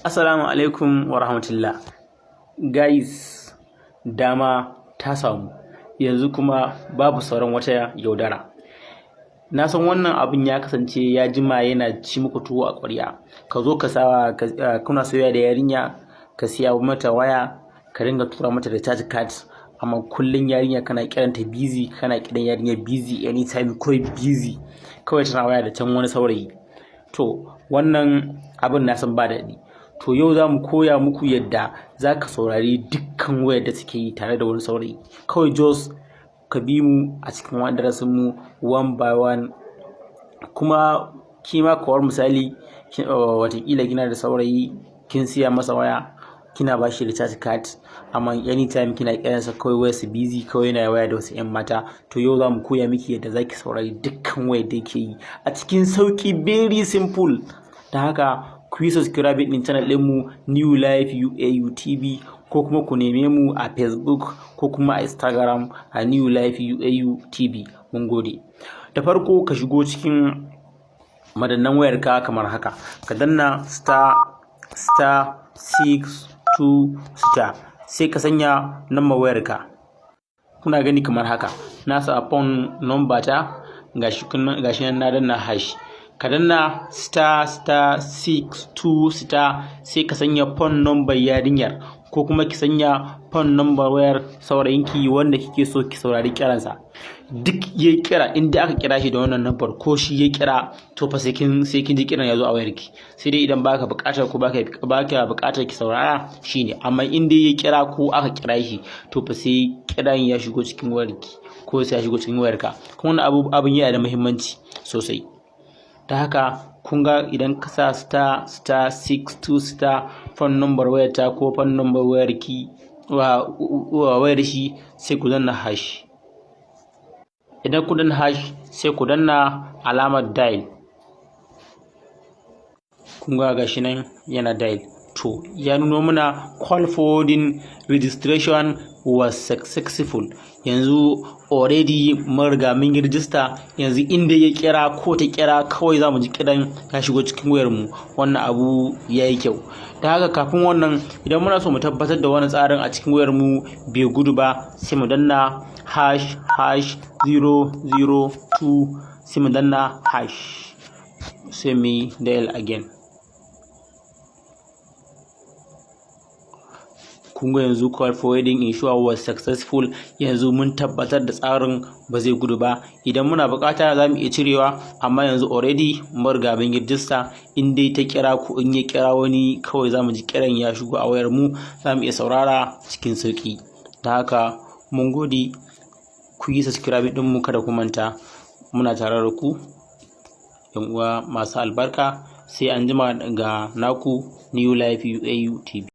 Assalamu alaikum wa rahmatullah. Guys, dama ta samu. Yanzu kuma babu sauran wata yaudara. Na san wannan abin ya kasance ya jima yana ci muku tuwo a ƙwarya. Ka zo kuna soyayya da yarinya, ka siya mata waya, ka dinga tura mata recharge card, amma kullum yarinya kana kiranta busy, kana kiran yarinya busy anytime, ko busy kawai tana waya da can wani saurayi. To wannan abin na san ba daɗi. To yau za mu koya muku yadda za ka saurari dukkan wayar da suke yi tare da wani saurayi. Kawai just ka bi mu a cikin wani darasin mu one by one. Kuma kima kawar misali watakila kina da saurayi, kin siya masa waya, kina ba shi recharge card, amma anytime kina kiransa kawai wayarsa busy, kawai yana waya da wasu 'yan mata. To yau za mu koya miki yadda za ki saurari dukkan wayar da yake yi a cikin sauki, very simple. Da haka ku yi subscribe din channel ɗinmu New Life UAU TV, ko kuma ku neme mu a Facebook ko kuma a Instagram a New Life UAU TV. Mun gode. Da farko ka shigo cikin madannan wayarka kamar haka. Ka danna *6 sai ka sanya number wayarka. Kuna gani kamar haka. Na sa phone number ta gashi nan na danna hash. Ka danna *62* sai ka sanya phone number yarinyar, ko kuma ki sanya phone number wayar saurayinki wanda kike so ki saurari kiransa. Duk yayi kira, inda aka kira shi da wannan number ko shi ya kira, to fa sai kin ji kiran ya zo a wayarki. Sai dai idan baka buƙatar ko baka buƙatar ki saurara shine, amma in dai ya kira ko aka kira shi, to fa sai kiran ya shigo cikin wayarki ko sai ya shigo cikin wayarka. Kuma wannan abin yana da muhimmanci sosai. Ta haka kun ga idan ka sa *62* phone number wayarta ko phone number wayarki wayar shi, sai ku danna hash. Idan ku danna hash sai ku danna alamar dial. Kun ga gashi nan yana dial. To ya nuno mana call forwarding registration was successful. Yanzu already mun riga mun yi register. Yanzu inda ya kira ko ta kira, kawai za mu ji kiran ya shigo cikin wayar mu. Wannan abu yayi kyau. Da haka kafin wannan, idan muna so mu tabbatar da wani tsarin a cikin wayar mu bai gudu ba, sai mu danna #002, sai mu danna hash, sai mu dial again. Kun ga yanzu call forwarding ensure was successful. Yanzu mun tabbatar da tsarin ba zai gudu ba. Idan muna bukata za mu iya cirewa, amma yanzu already mun riga mun yi register. In dai ta kira ko in ya kira wani, kawai za mu ji kiran ya shigo a wayar mu, za mu iya saurara cikin sauki. Da haka mun gode. Ku yi subscribe din mu, kada ku manta. Muna tare da ku, yan uwa masu albarka. Sai an jima ga naku New Life UAU TV.